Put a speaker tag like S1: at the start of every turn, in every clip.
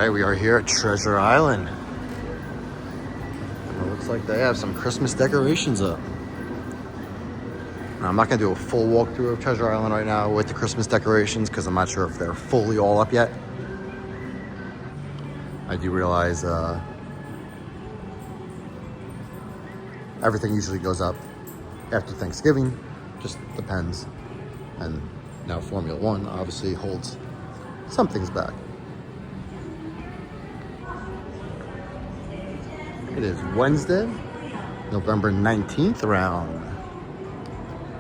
S1: right, we are here at Treasure Island. And it looks like they have some Christmas decorations up. Now, I'm not going to do a full walkthrough of Treasure Island right now with the Christmas decorations because I'm not sure if they're fully all up yet. I do realize everything usually goes up after Thanksgiving. Just depends. And now Formula One obviously holds some things back. It is Wednesday, November 19th, around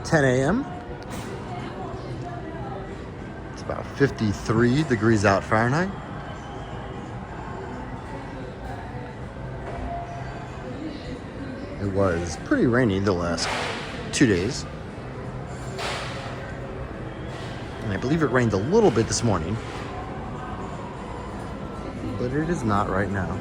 S1: 10 a.m. It's about 53 degrees out Fahrenheit. It was pretty rainy the last 2 days. And I believe it rained a little bit this morning. But it is not right now.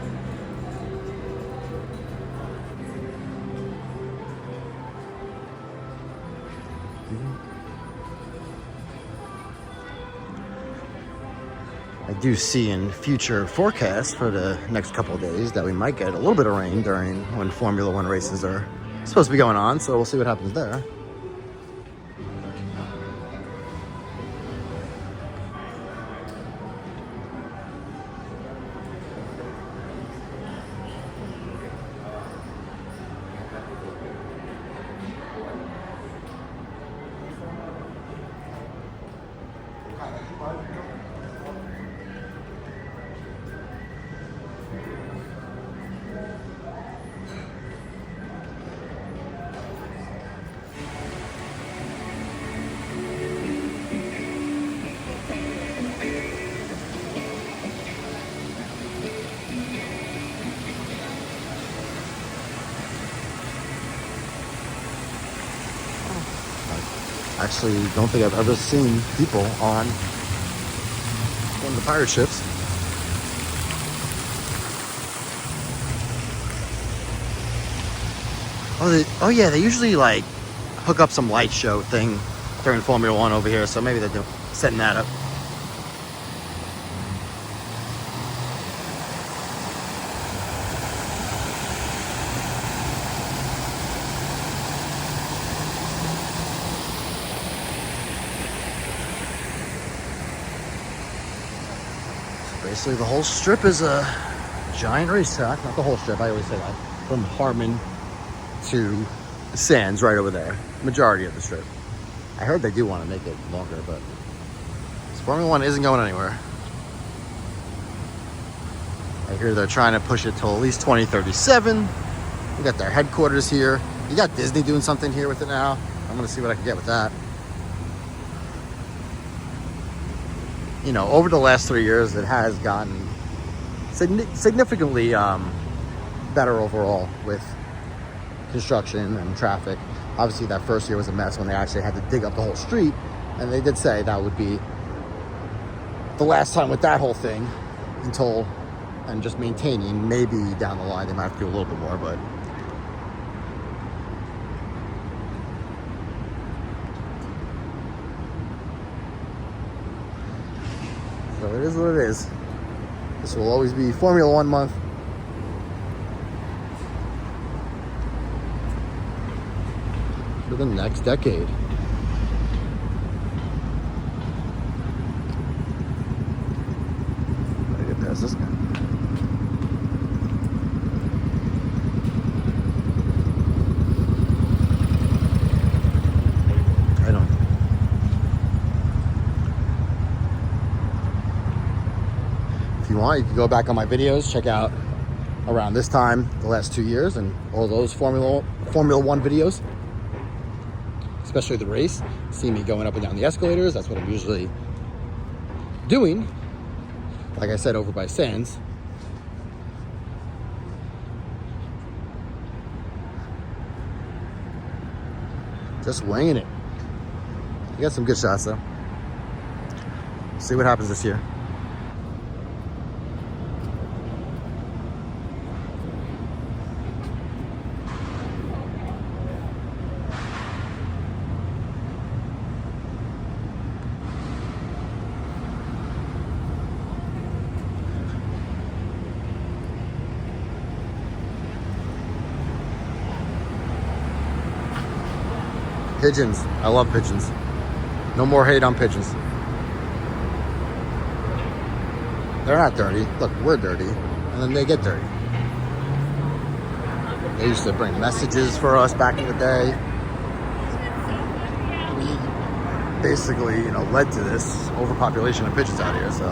S1: I do see in future forecasts for the next couple of days that we might get a little bit of rain during when Formula One races are supposed to be going on, so we'll see what happens there. Actually, don't think I've ever seen people on one of the pirate ships. Oh yeah, they usually like hook up some light show thing during Formula One over here, so maybe they're setting that up. Basically, the whole strip is a giant racetrack. Not the whole strip, I always say that. From Harmon to Sands, right over there. Majority of the strip. I heard they do want to make it longer, but Formula One isn't going anywhere. I hear they're trying to push it till at least 2037. We got their headquarters here. You got Disney doing something here with it now. I'm going to see what I can get with that. You know, over the last 3 years, it has gotten significantly better overall with construction and traffic. Obviously, that first year was a mess when they actually had to dig up the whole street. And they did say that would be the last time with that whole thing until, and just maintaining, maybe down the line, they might have to do a little bit more, but. So it is what it is. This will always be Formula One month. For the next decade. Gotta get past this guy. If you want, you can go back on my videos, check out around this time the last 2 years and all those Formula One videos, especially the race. See me going up and down the escalators. That's what I'm usually doing, like I said, over by Sands. Just winging it. You got some good shots though. See what happens this year. Pigeons. I love pigeons. No more hate on pigeons. They're not dirty. Look, we're dirty. And then they get dirty. They used to bring messages for us back in the day. We basically, led to this overpopulation of pigeons out here, so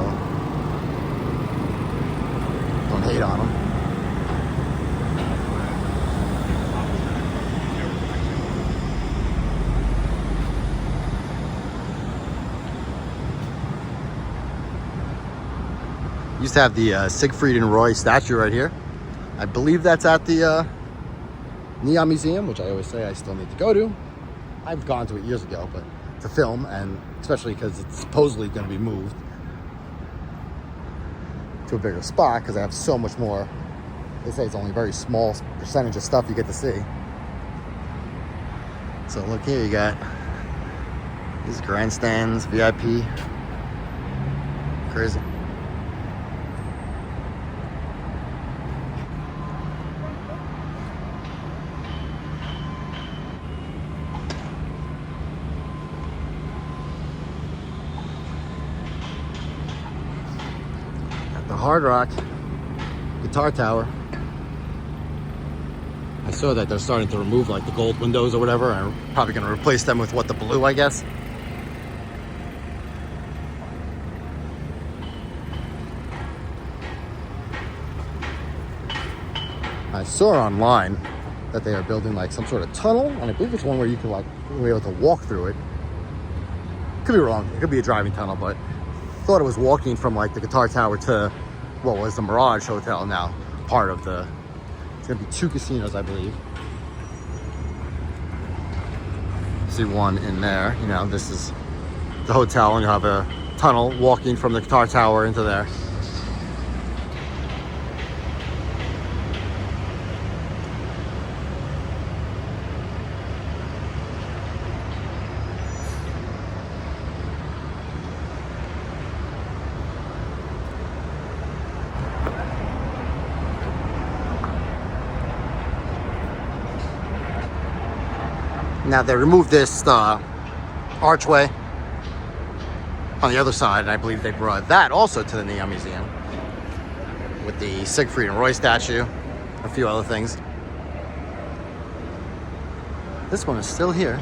S1: don't hate on them. Used to have the Siegfried and Roy statue right here. I believe that's at the Neon Museum, which I always say I still need to go to. I've gone to it years ago, but to film, and especially because it's supposedly going to be moved to a bigger spot because I have so much more. They say it's only a very small percentage of stuff you get to see. So look here, you got these grandstands, VIP. Crazy. The Hard Rock Guitar Tower. I saw that they're starting to remove like the gold windows or whatever, and probably going to replace them with the blue, I guess. I saw online that they are building like some sort of tunnel, and I believe it's one where you can be able to walk through it. Could be wrong. It could be a driving tunnel, but thought it was walking from like the Guitar Tower to what was the Mirage Hotel, now part of the, it's gonna be 2 casinos, I believe. See one in there, this is the hotel, and you have a tunnel walking from the Guitar Tower into there. Now they removed this archway on the other side, and I believe they brought that also to the Neon Museum with the Siegfried and Roy statue, a few other things. This one is still here.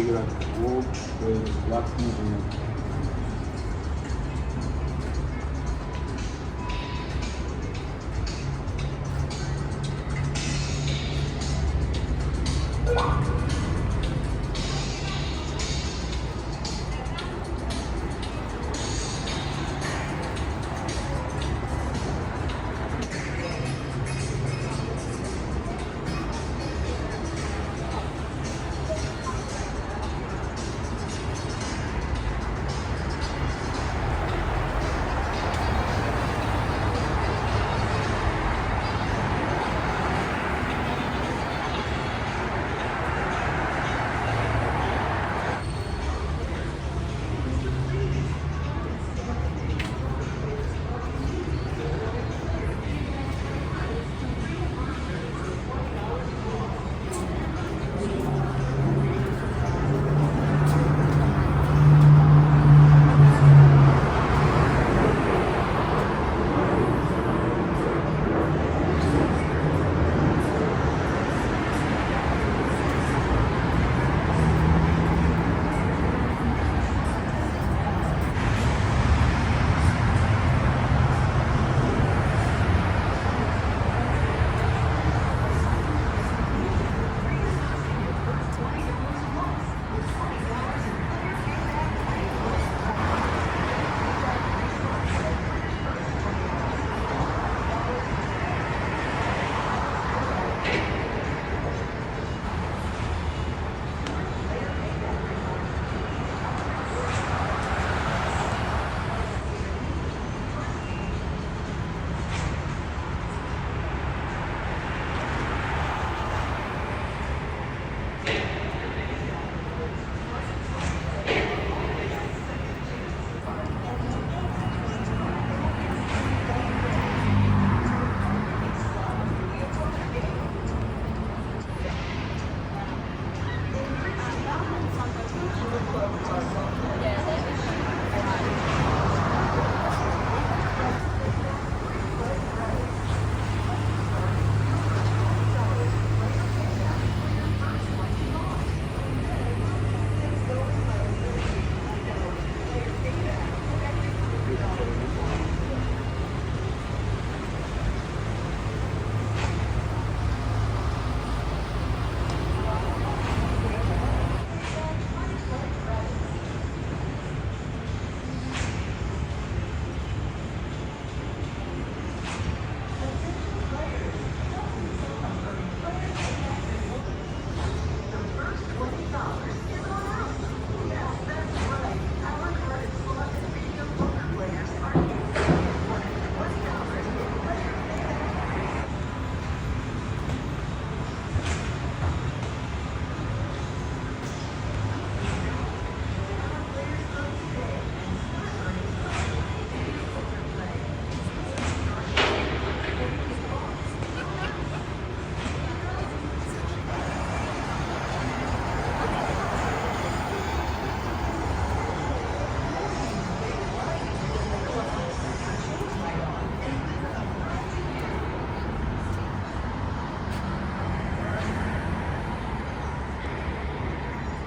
S2: Wool with black peas in it.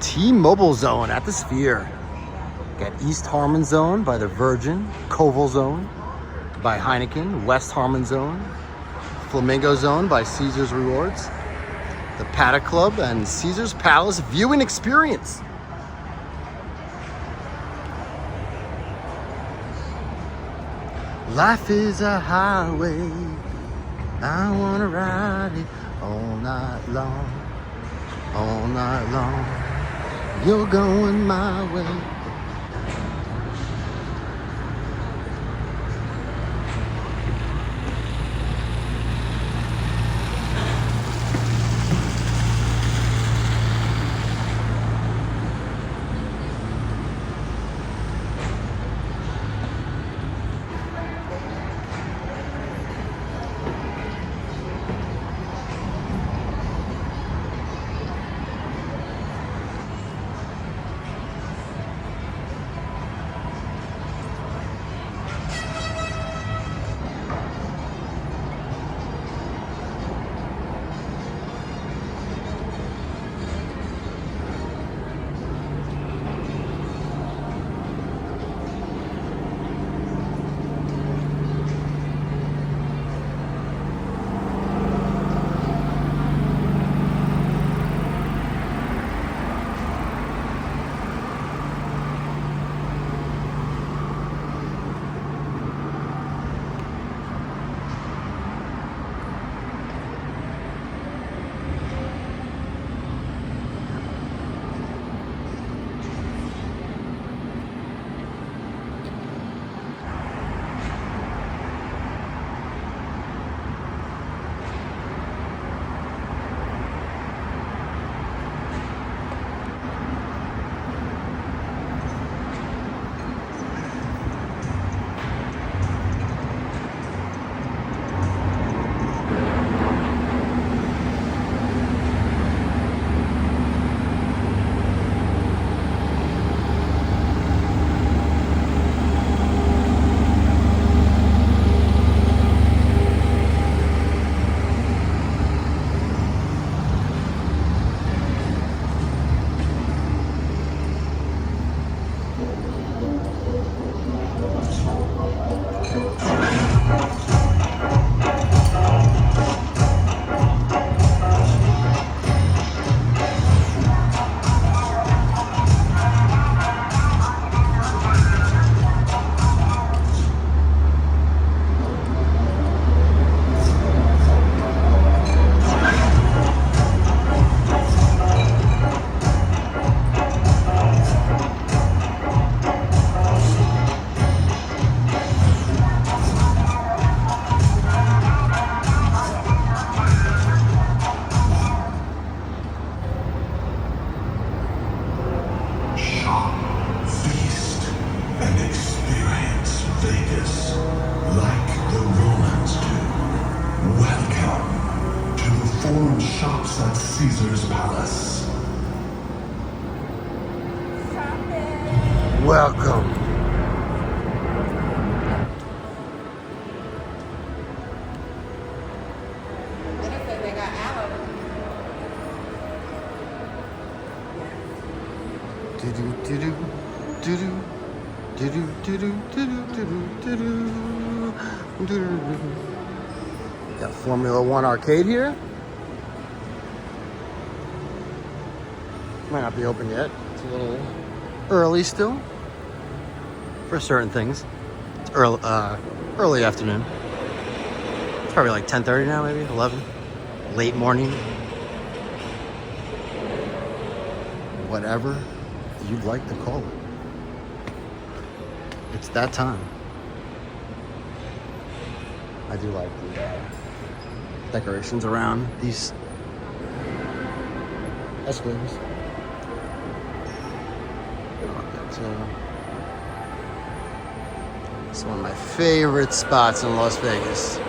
S1: T-Mobile Zone at the Sphere. Got East Harmon Zone by the Virgin, Koval Zone by Heineken, West Harmon Zone, Flamingo Zone by Caesars Rewards, the Paddock Club, and Caesars Palace Viewing Experience. Life is a highway, I wanna ride it all night long, all night long. You're going my way.
S3: stops at Caesar's Palace.
S1: Welcome.
S4: They got aloe.
S1: Do-do-do-do, do-do, do-do-do-do, do-do-do-do, do-do-do-do. Got Formula One arcade here. Might not be open yet. It's a little early still for certain things. It's early afternoon. It's probably like 10:30 now, maybe 11. Late morning. Whatever you'd like to call it. It's that time. I do like the decorations around these escalators. It's one of my favorite spots in Las Vegas.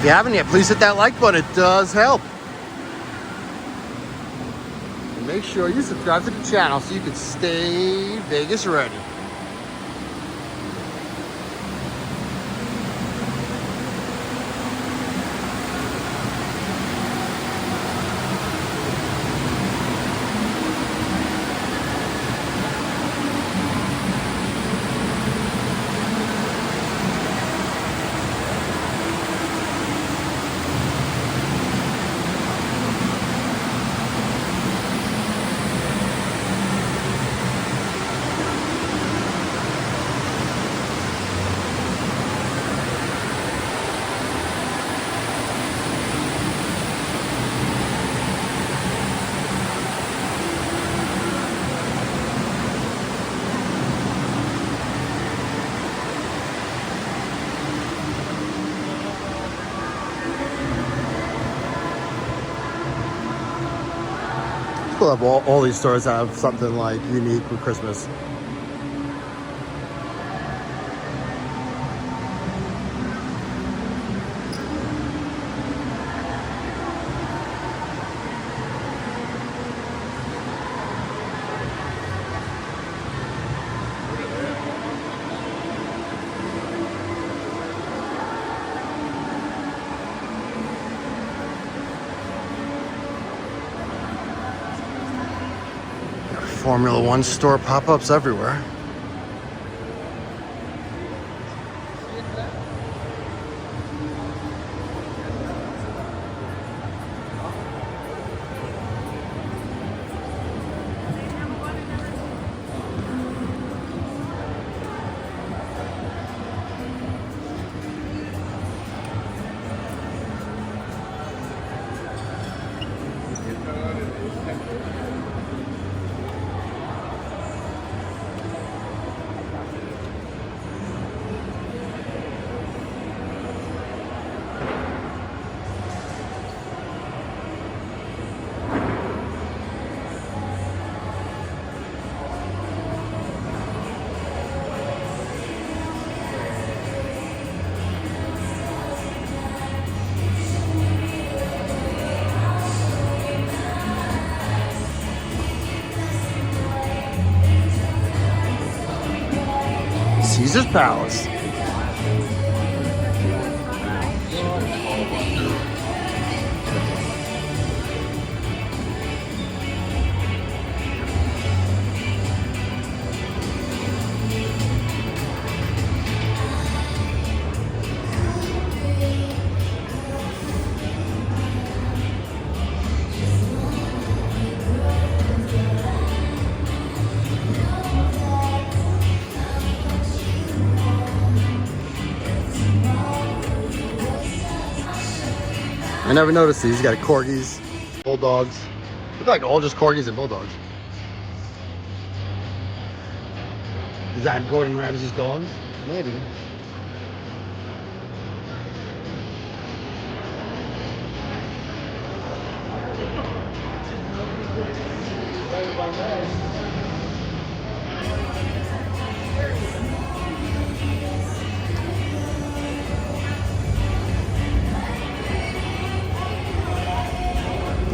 S1: If you haven't yet, please hit that like button. It does help. And make sure you subscribe to the channel so you can stay Vegas ready. Cool have all these stores have something like unique with Christmas. Formula One store pop-ups everywhere. Caesar's Palace. I never noticed these. You got corgis, bulldogs. Look like all just corgis and bulldogs. Is that Gordon Ramsay's dogs? Maybe.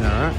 S1: All right.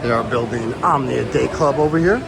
S1: They are building Omnia Day Club over here.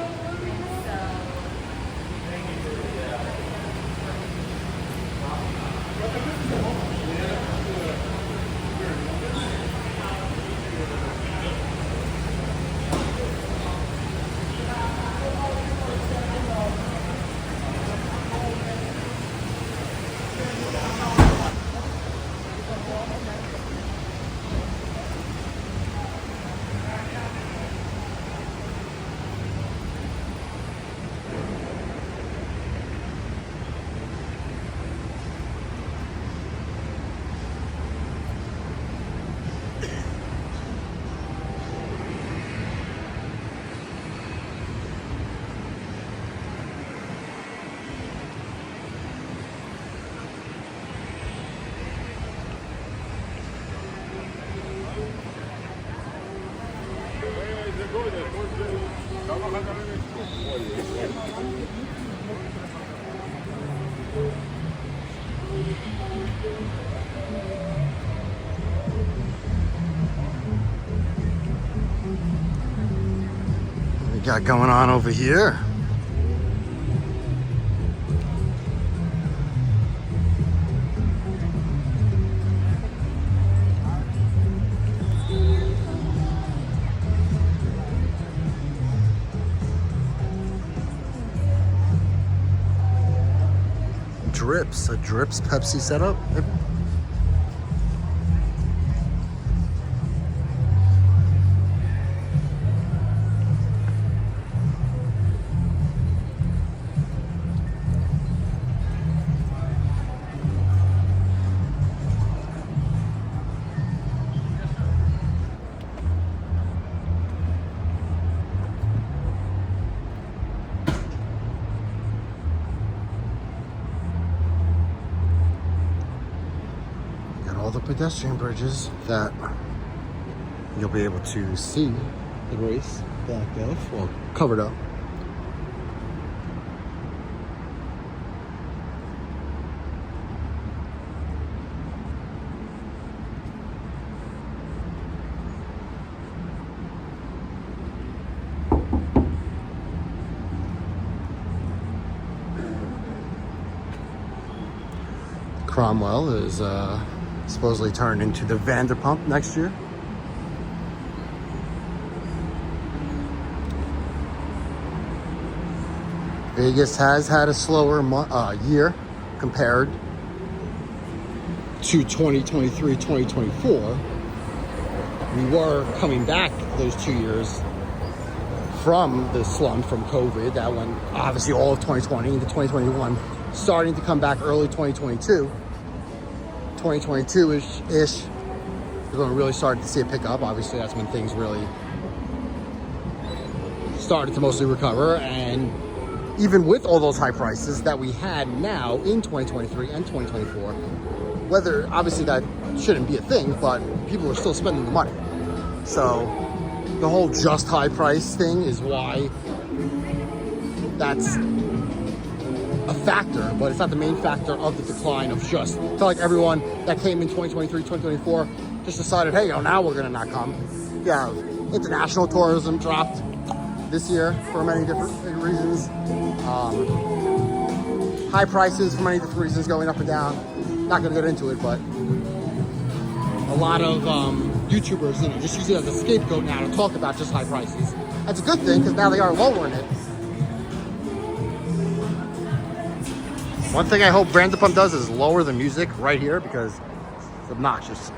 S1: What we got going on over here? Drips, a Drips Pepsi setup. All the pedestrian bridges that you'll be able to see the race backed off or covered up. Cromwell is supposedly turned into the Vanderpump next year. Vegas has had a slower year compared to 2023, 2024. We were coming back those 2 years from the slump from COVID that went obviously all of 2020 into 2021, starting to come back early 2022. 2022-ish, we're going to really start to see a pickup. Obviously, that's when things really started to mostly recover. And even with all those high prices that we had now in 2023 and 2024, whether obviously that shouldn't be a thing, but people are still spending the money. So the whole just high price thing is why that's a factor, but it's not the main factor of the decline of just, I feel like everyone that came in 2023, 2024 just decided, hey, now we're gonna not come. Yeah, international tourism dropped this year for many different reasons. High prices for many different reasons going up and down. Not gonna get into it, but a lot of YouTubers, just use it as a scapegoat now to talk about just high prices. That's a good thing, because now they are lowering it. One thing I hope Vanderpump does is lower the music right here, because it's obnoxious.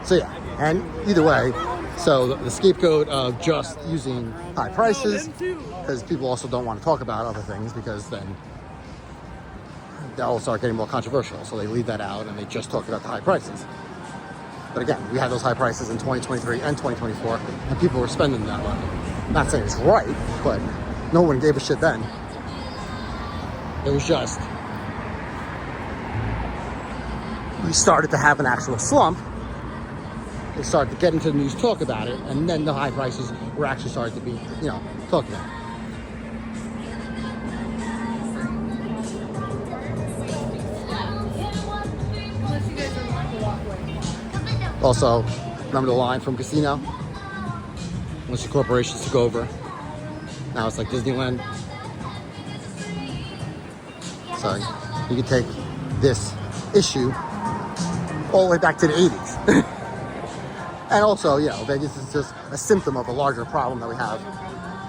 S1: So yeah, and either way, so the scapegoat of just using high prices, because people also don't want to talk about other things, because then they'll start getting more controversial. So they leave that out and they just talk about the high prices. But again, we had those high prices in 2023 and 2024, and people were spending that money. Not saying it's right, but no one gave a shit then. It was just, we started to have an actual slump. They started to get into the news, talk about it, and then the high prices were actually starting to be, talked about. Also, remember the line from Casino? Once the corporations took over, now it's like Disneyland. So you can take this issue all the way back to the 80s. And also, Vegas is just a symptom of a larger problem that we have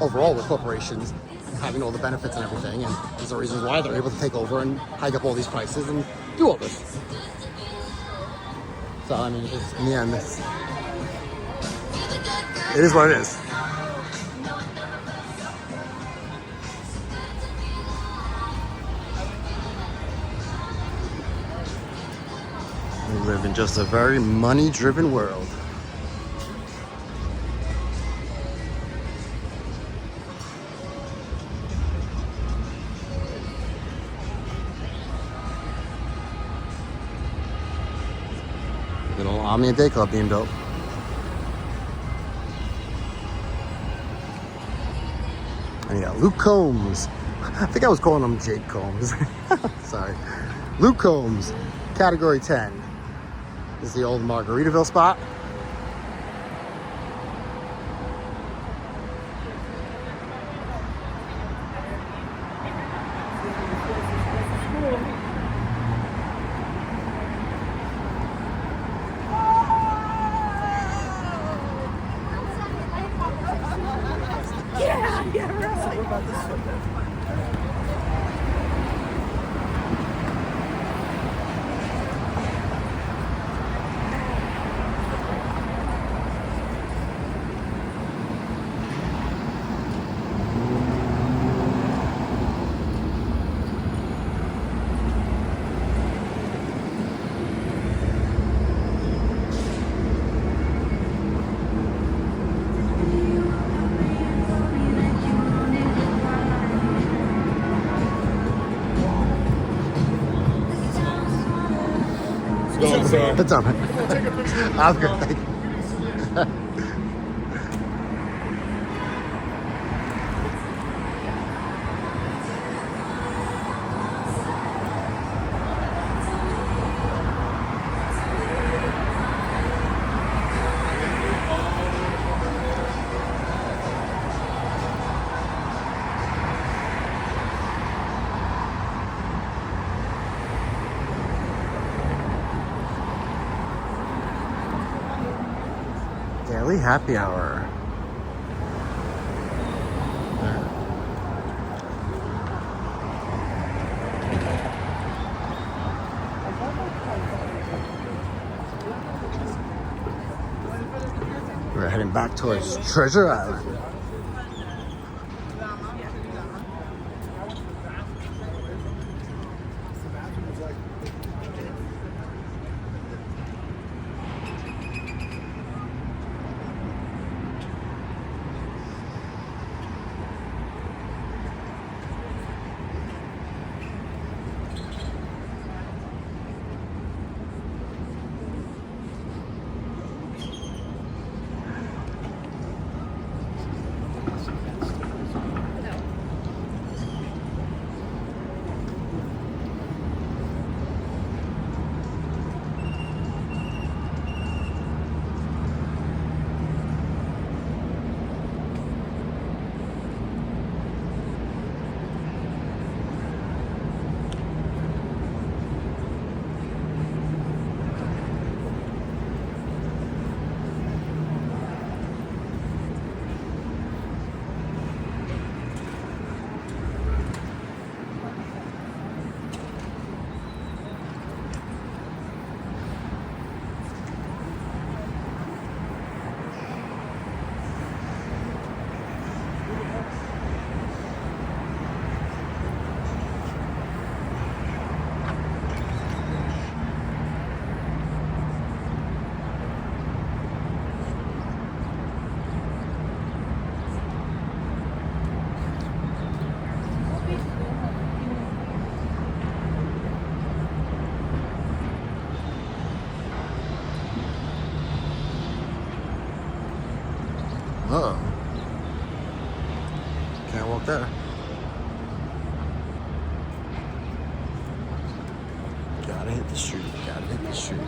S1: overall with corporations having all the benefits and everything. And these are reasons why they're able to take over and hike up all these prices and do all this. So, I mean, in the end, it is what it is. We live in just a very money-driven world. Little Omni and Day Club being built. And you got Luke Combs. I think I was calling him Jake Combs. Sorry. Luke Combs, Category 10. This is the old Margaritaville spot. It's all right. I'm good, thank you. Daily happy hour. We're heading back towards Treasure Island. Uh-oh. Can't walk there. Gotta hit the street. Gotta hit the street.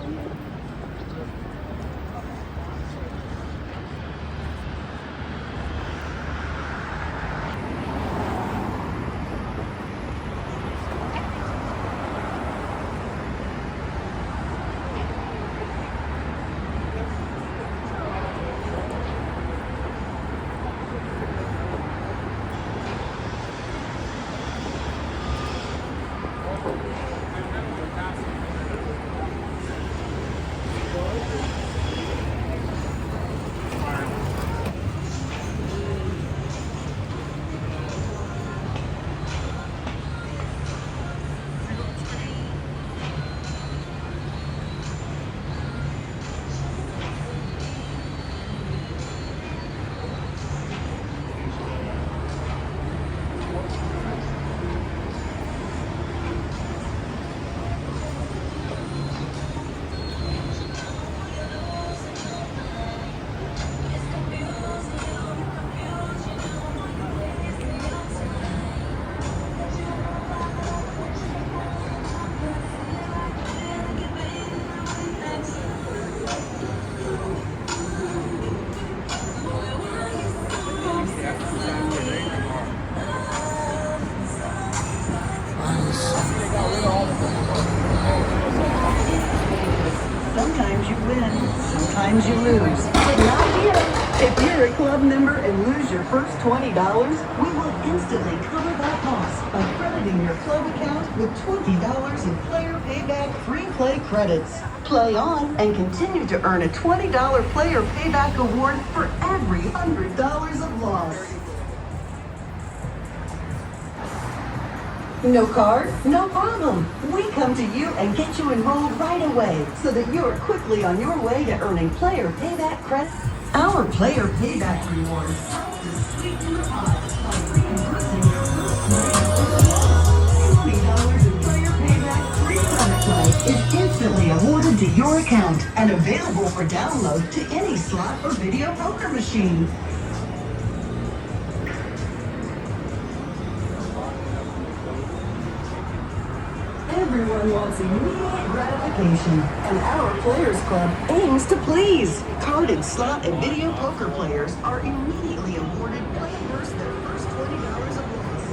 S5: If you're a club member and lose your first $20, we will instantly cover that loss by crediting your club account with $20 in player payback free play credits. Play on and continue to earn a $20 player payback award for every $100 of loss. No card? No problem. We come to you and get you enrolled right away so that you're quickly on your way to earning player payback credits. Our player payback rewards help to sweeten the pot by reimbursing your first $20 in player payback free credit play is instantly awarded to your account and available for download to any slot or video poker machine. Everyone wants immediate gratification, and our Players Club aims to please. Carded slot and video poker players are immediately awarded play versus their first $20 of loss.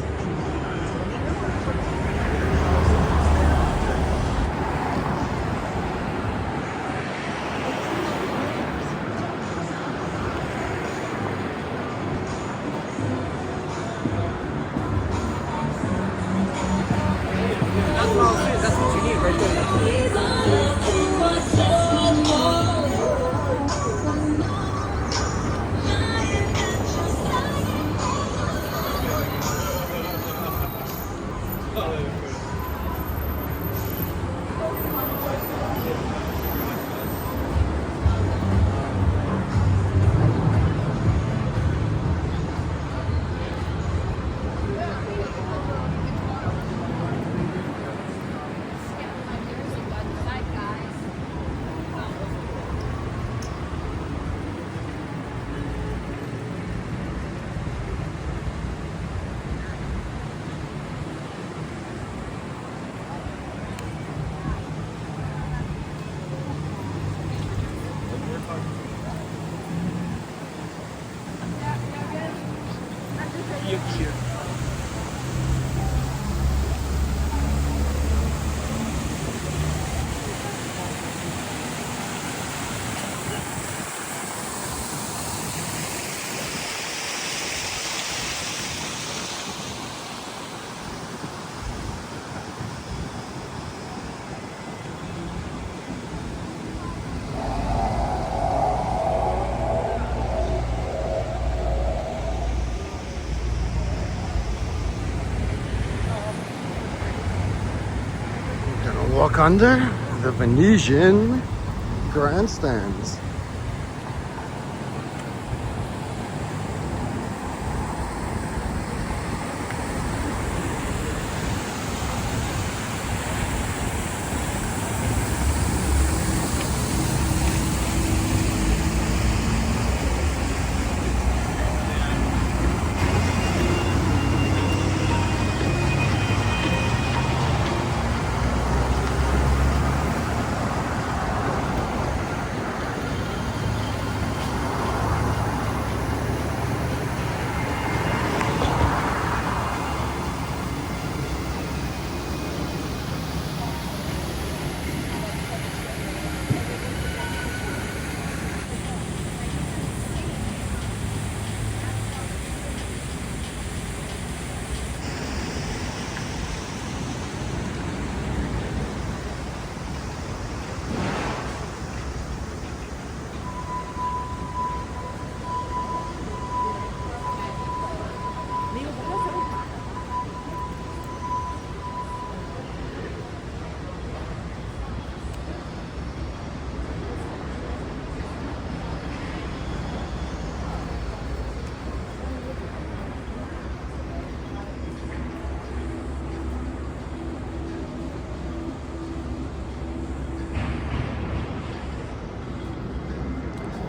S5: And
S6: That's what you need right there.
S1: Walk under the Venetian grandstands.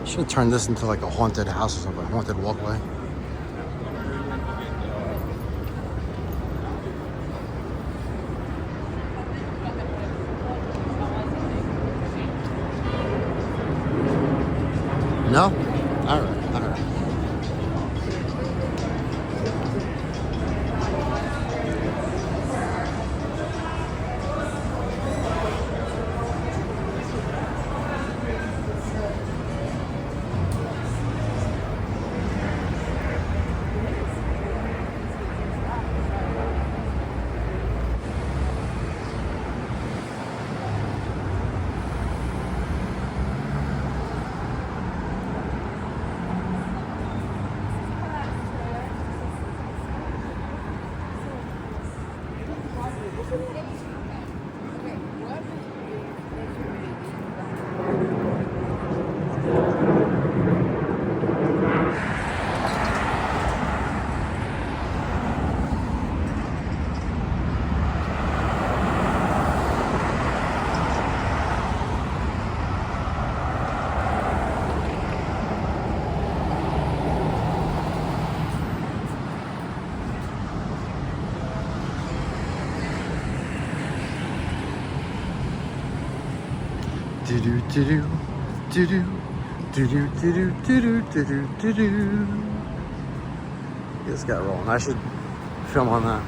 S1: Should have turned this into like a haunted house or something, haunted walkway. No? All right, all right. Do do do do do do do do do do do do do. This got rolling. I should film on that.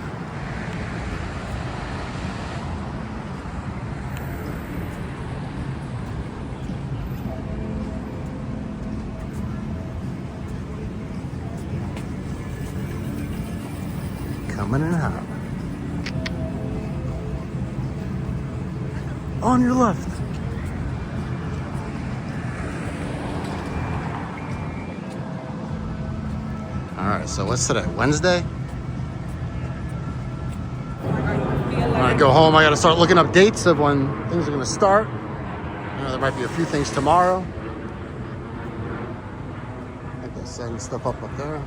S1: Coming in hot. On your left. Alright, so what's today? Wednesday? When I go home, I gotta start looking up dates of when things are gonna start. I know there might be a few things tomorrow. I think they're setting stuff up there.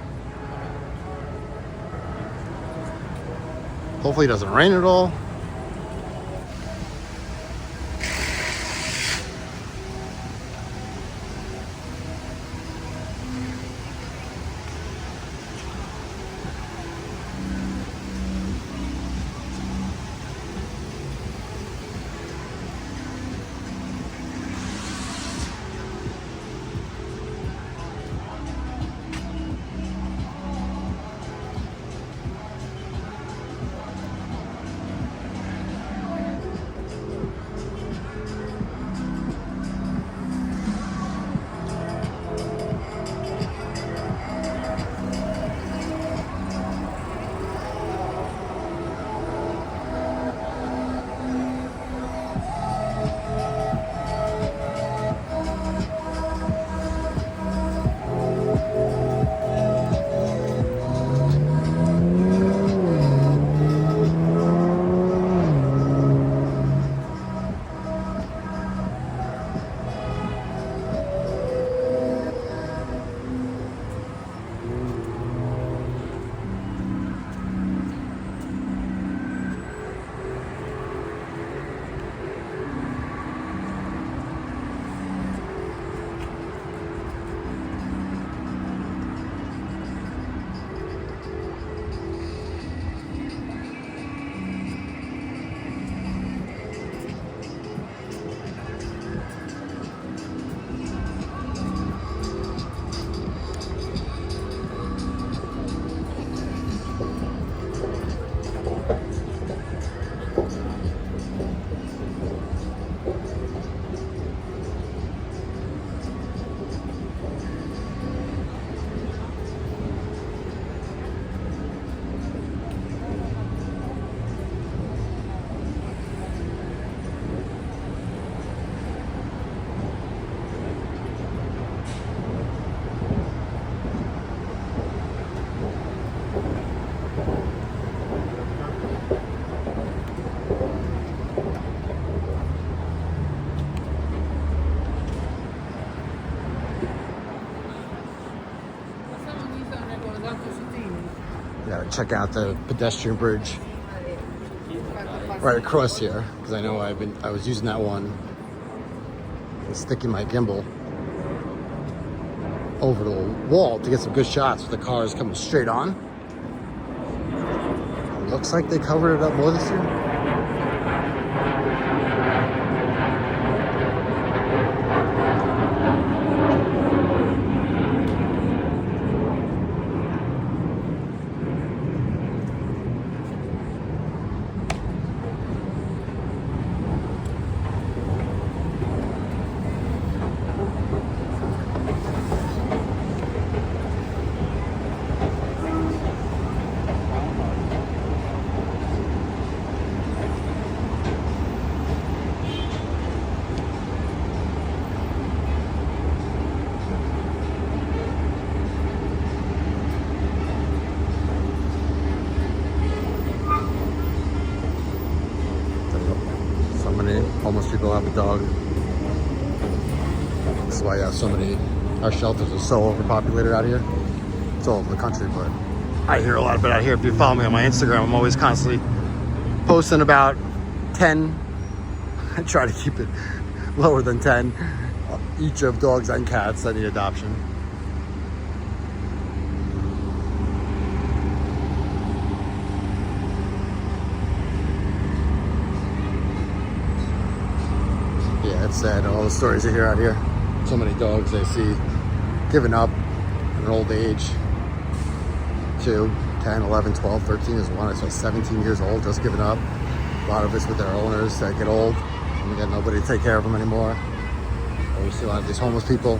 S1: Hopefully it doesn't rain at all. Yeah, check out the pedestrian bridge right across here, because I know I was using that one and sticking my gimbal over the wall to get some good shots with the cars coming straight on. Looks like they covered it up more this year. Homeless people have a dog. This is why so many, our shelters are so overpopulated out here. It's all over the country, but I hear a lot about it out here. If you follow me on my Instagram, I'm always constantly posting about 10. I try to keep it lower than 10 each of dogs and cats that need adoption. sad, all the stories you hear out here. So many dogs I see giving up at an old age. 2, 10, 11, 12, 13 is one. I saw 17 years old just giving up. A lot of it's with their owners that get old and they got nobody to take care of them anymore. Or you see a lot of these homeless people.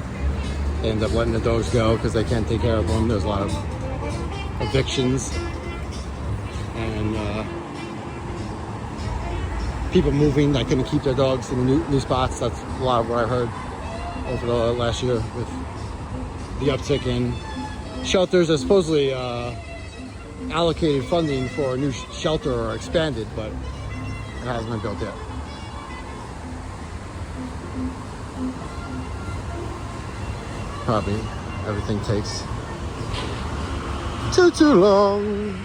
S1: They end up letting the dogs go because they can't take care of them. There's a lot of evictions and people moving that couldn't keep their dogs in new spots. That's a lot of what I heard over the last year with the uptick in shelters. There's supposedly allocated funding for a new shelter or expanded, but it hasn't been built yet. Probably everything takes too long.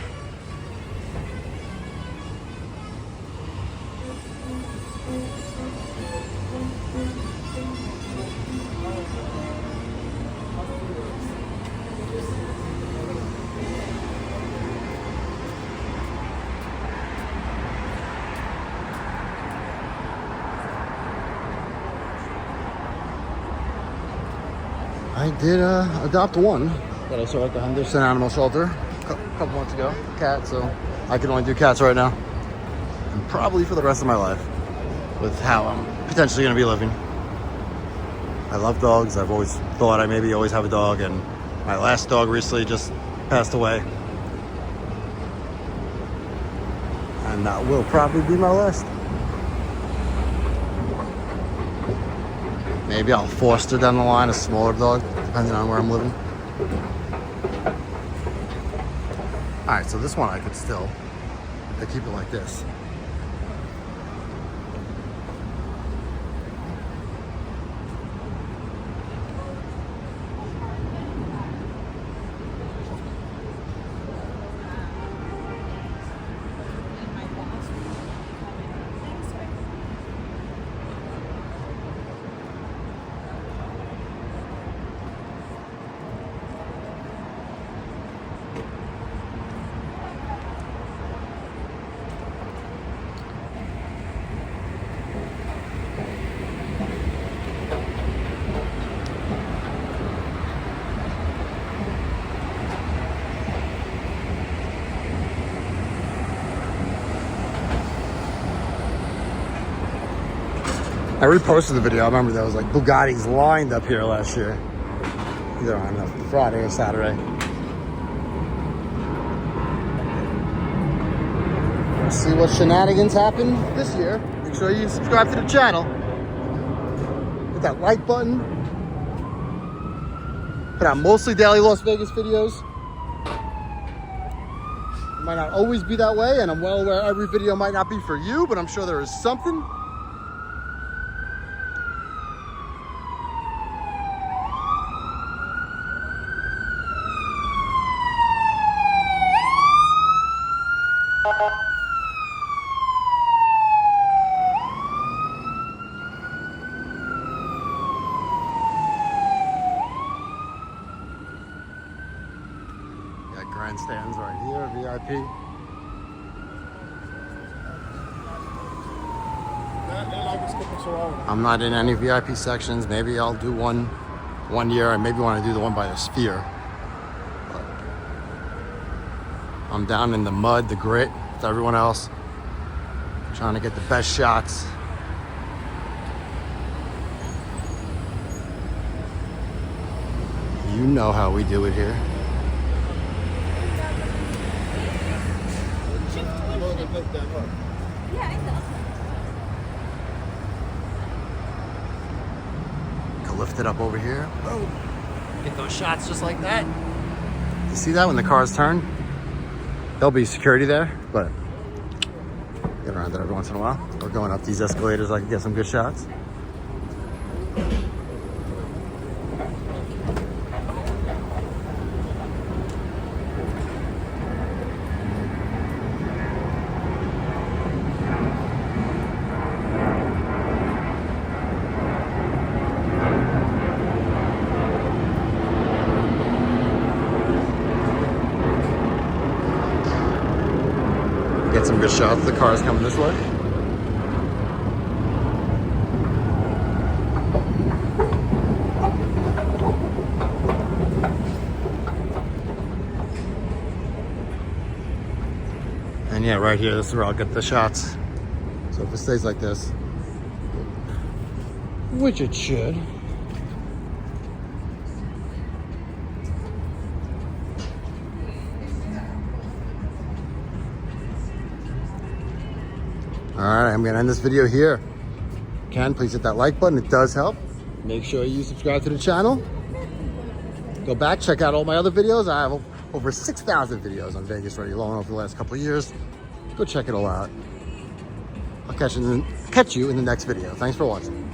S1: I did adopt one that I saw at the Henderson Animal Shelter a couple months ago, cat, so I can only do cats right now. And probably for the rest of my life with how I'm potentially going to be living. I love dogs. I've always thought I maybe always have a dog, and my last dog recently just passed away. And that will probably be my last. Maybe I'll foster down the line a smaller dog, depending on where I'm living. All right, so this one I could still, if they keep it like this. I reposted the video. I remember there was like Bugattis lined up here last year. Either on a Friday or Saturday. Let's see what shenanigans happen this year. Make sure you subscribe to the channel. Hit that like button. Put out mostly daily Las Vegas videos. It might not always be that way, and I'm well aware every video might not be for you, but I'm sure there is something. Got grandstands right here, VIP. I'm not in any VIP sections. Maybe I'll do one year. I maybe want to do the one by the Sphere. I'm down in the mud, the grit, with everyone else. Trying to get the best shots. You know how we do it here. Can lift it up over here. Boom. Get those shots just like that. You see that when the cars turn? There'll be security there, but get around it every once in a while. Or going up these escalators, I can get some good shots. Get some good shots. The car's coming this way. And yeah, right here, this is where I'll get the shots. So if it stays like this, which it should. All right, I'm gonna end this video here. Please hit that like button, it does help. Make sure you subscribe to the channel. Go back, check out all my other videos. I have over 6,000 videos on Vegas Ready Loan over the last couple of years. Go check it all out. I'll catch you in the next video. Thanks for watching.